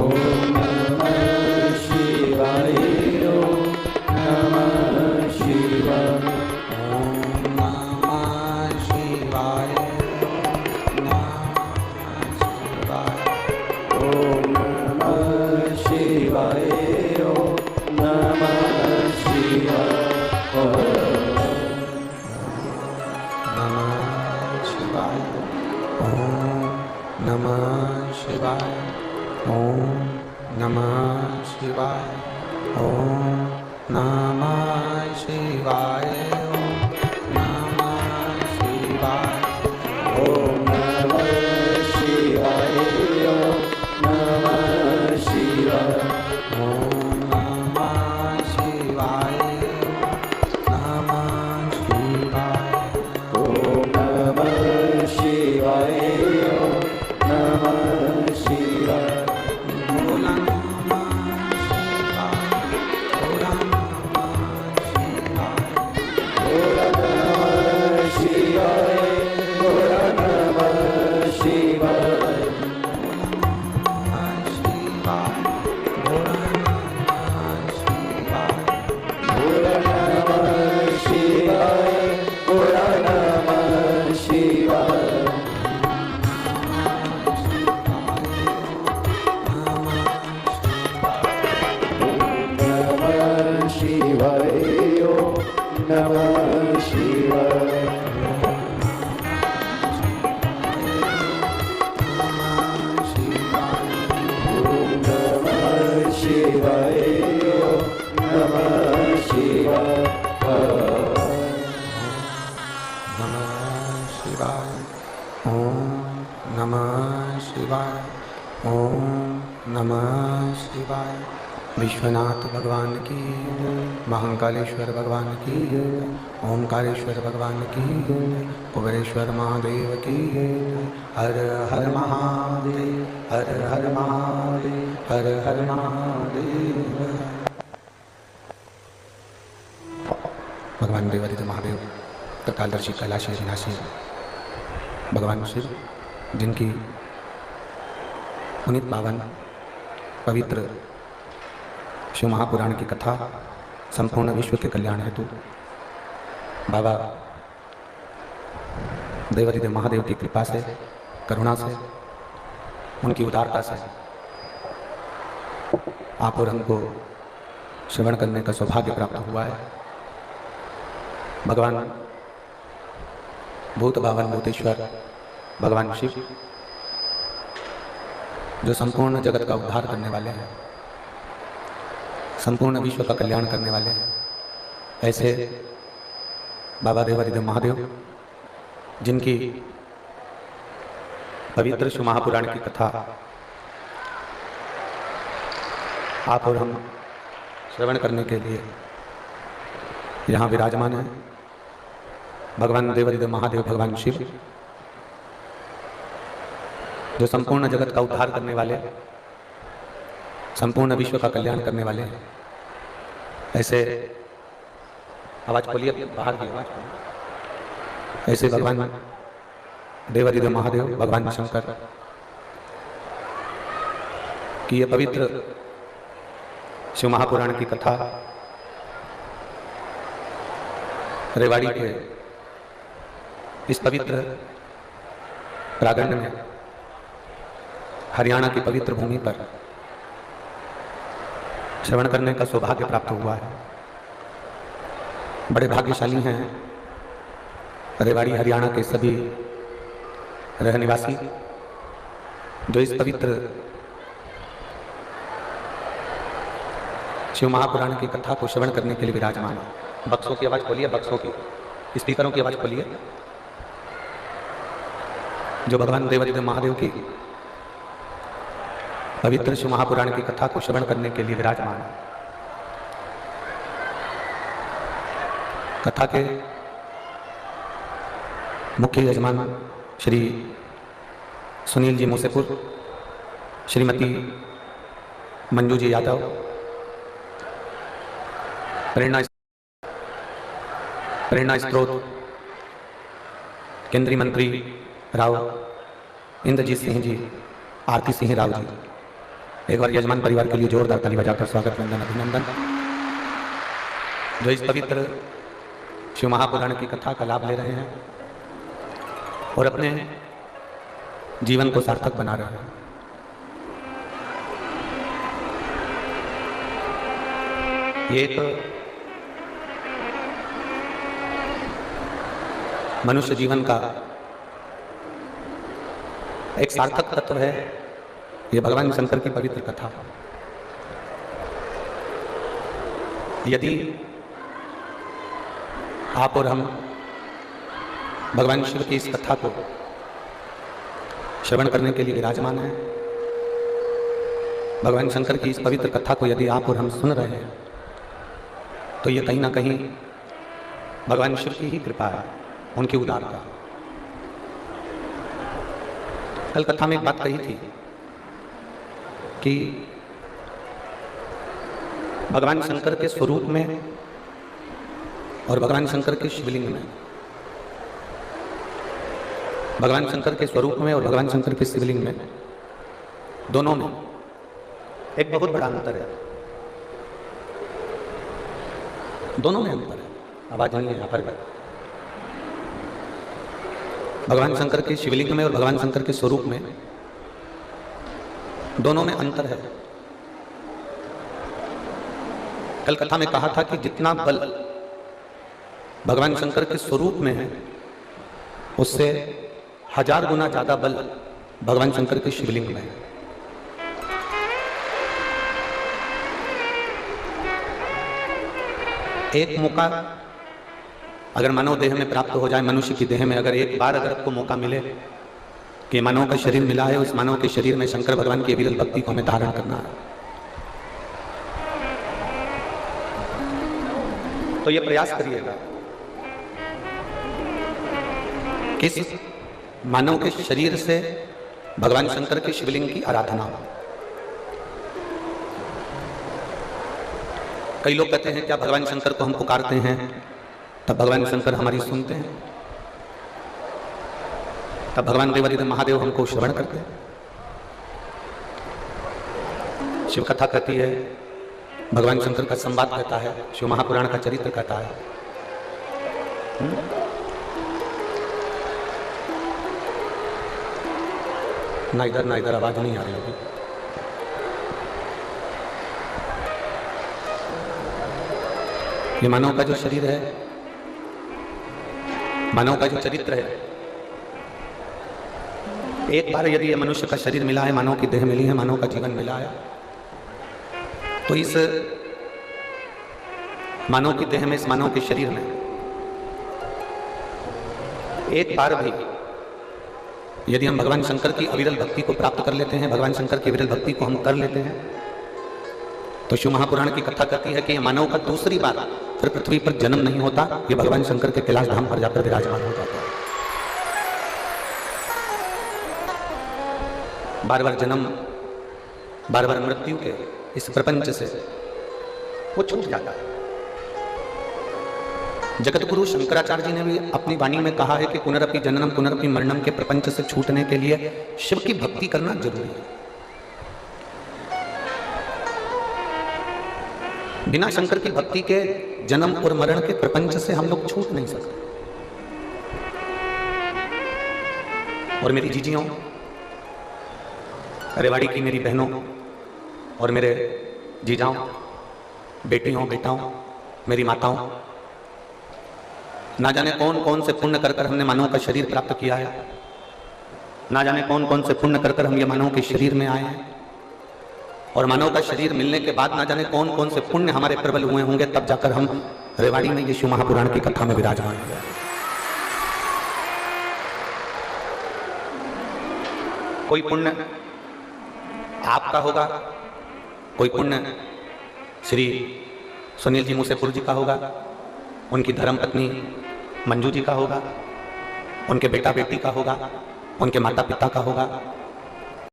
ओम नमः शिवाय। ओम नमः शिवाय। ओम नमः शिवाय। ओम नमः शिवाय। ओम नमः शिवाय। नमः शिवाय। ओम नमः शिवाय। ओम नमः शिवाय। ओम नमः शिवाय। ओम नमः शिवाय। ओम नमः शिवाय। ओम नमः शिवाय। नमः शिवाय। ओम नमः शिवाय। ओम नमः शिवाय। भोला नमः शिवाय। भोला नमः शिवाय। भोला नमः शिवाय। भोला नमः शिवाय। भोला नमः शिवाय। भोला नमः शिवाय। ओम नमः शिवाय। ओम नमः शिवाय। ओम नमः शिवाय। ओम नमः शिवाय। नमः शिवाय। ओम नमः शिवाय। ओम नमः शिवाय। विश्वनाथ भगवान की, महाकालेश्वर भगवान की, ओमकारेश्वर भगवान की, कुबेरेश्वर महादेव की। हर हर महादेव। हर हर महादेव। हर हर महादेव। भगवान देवादित्य महादेव त्रिकालदर्शी कैलाशी अविनाशी भगवान शिव, जिनकी पुनीत पावन पवित्र शिव महापुराण की कथा संपूर्ण विश्व के कल्याण हेतु बाबा देवादित्य महादेव की कृपा से, करुणा से, उनकी उदारता से आप और हमको श्रवण करने का सौभाग्य प्राप्त हुआ है। भगवान भूत भावन भूतेश्वर भगवान शिव, जो संपूर्ण जगत का उद्धार करने वाले हैं, संपूर्ण विश्व का कल्याण करने वाले हैं, ऐसे बाबा देवादित्य महादेव, जिनकी पवित्र शिव महापुराण की कथा आप और हम श्रवण करने के लिए यहाँ विराजमान है। भगवान देवादित्य महादेव भगवान शिव, जो संपूर्ण जगत का उद्धार करने वाले, संपूर्ण विश्व का कल्याण करने वाले हैं, ऐसे आवाज खोलिए, बाहर की आवाज, ऐसे भगवान देवादित्य महादेव भगवान शंकर की ये पवित्र शिव महापुराण की कथा रेवाड़ी के इस पवित्र प्रांगण में, हरियाणा की पवित्र भूमि पर श्रवण करने का सौभाग्य प्राप्त हुआ है। बड़े भाग्यशाली हैं रेवाड़ी हरियाणा के सभी रहनिवासी, जो इस पवित्र शिव महापुराण की कथा को श्रवण करने के लिए विराजमान है। बक्सों की आवाज खोलिए, बक्सों की, स्पीकरों की आवाज खोलिए, जो भगवान देवादित्य महादेव की पवित्र शिव महापुराण की कथा को श्रवण करने के लिए विराजमान है। कथा के मुख्य यजमान श्री सुनील जी मूसेपुर, श्रीमती मंजू जी यादव, प्रेरणा स्त्रोत केंद्रीय मंत्री राव इंद्रजीत सिंह जी, आरती सिंह राव जी, एक बार यजमान परिवार के लिए जोरदार ताली बजाकर स्वागत वंदन अभिनंदन। जो इस पवित्र शिव महापुराण की कथा का लाभ ले रहे हैं और अपने जीवन को सार्थक बना रहे हैं। ये एक मनुष्य जीवन का एक सार्थक तत्व है। ये भगवान शंकर की पवित्र कथा। यदि आप और हम भगवान शिव की इस कथा को श्रवण करने के लिए विराजमान हैं, भगवान शंकर की इस पवित्र कथा को यदि आप और हम सुन रहे हैं, तो ये कहीं ना कहीं भगवान शिव की ही कृपा है, उनकी उदारता। कल कथा में एक बात कही थी कि भगवान शंकर के स्वरूप में और भगवान शंकर के शिवलिंग में, भगवान शंकर के स्वरूप में और भगवान शंकर के शिवलिंग में, दोनों में एक बहुत बड़ा अंतर है। दोनों में अंतर है। आवाज नहीं है यहाँ पर। भगवान शंकर के शिवलिंग में और भगवान शंकर के स्वरूप में, दोनों में अंतर है। कल कथा में कहा था कि जितना बल भगवान शंकर के स्वरूप में है, उससे 1000 गुना ज्यादा बल भगवान शंकर के शिवलिंग में है। एक मौका अगर मानव देह में प्राप्त हो जाए, मनुष्य की देह में अगर एक बार अगर आपको मौका मिले कि मानव का शरीर मिला है, उस मानव के शरीर में शंकर भगवान की विरल भक्ति को हमें धारण करना है, तो ये प्रयास करिएगा किस मानव के शरीर से भगवान शंकर के शिवलिंग की आराधना हो। कई लोग कहते हैं क्या भगवान शंकर को हम पुकारते हैं तब भगवान शंकर हमारी सुनते हैं, तब भगवान देवादिदेव महादेव हमको श्रवण करते हैं। शिव कथा कहती है, भगवान शंकर का संवाद कहता है, शिव महापुराण का चरित्र कहता है। ना इधर आवाज नहीं आ रही होगी। ये मानव का जो शरीर है, मानव का जो चरित्र है, एक बार यदि ये मनुष्य का शरीर मिला है, मानव की देह मिली है, मानव का जीवन मिला है, तो इस मानव की देह में, इस मानव के शरीर में एक बार भी यदि हम भगवान शंकर की अविरल भक्ति को प्राप्त कर लेते हैं, भगवान शंकर की विरल भक्ति को हम कर लेते हैं, तो शिव महापुराण की कथा कहती है कि मानव का दूसरी बार फिर पृथ्वी पर जन्म नहीं होता, ये भगवान शंकर के कैलाश धाम पर जाकर विराजमान हो जाता है। बार बार जन्म, बार बार मृत्यु के इस प्रपंच से वो छूट जाता है। जगत गुरु शंकराचार्य जी ने भी अपनी वाणी में कहा है कि पुनरपि जननम पुनरपि मरणम के प्रपंच से छूटने के लिए शिव की भक्ति करना जरूरी है। बिना शंकर की भक्ति के जन्म और मरण के प्रपंच से हम लोग छूट नहीं सकते। और मेरी जीजियों, रेवाड़ी की मेरी बहनों और मेरे जीजाओं, बेटियों, बेटाओं, मेरी माताओं, ना जाने कौन कौन से पुण्य कर कर हमने मानव का शरीर प्राप्त किया है, ना जाने कौन कौन से पुण्य कर कर हम ये मानव के शरीर में आए हैं, और मानव का शरीर मिलने के बाद ना जाने कौन कौन से पुण्य हमारे प्रबल हुए होंगे, तब जाकर हम रेवाड़ी में ये शिव महापुराण की कथा में विराजमान हुए। कोई पुण्य आपका होगा, कोई पुण्य श्री सुनील जी मूसेपुर जी का होगा, उनकी धर्मपत्नी मंजू जी का होगा, उनके बेटा बेटी का होगा, उनके माता पिता का होगा,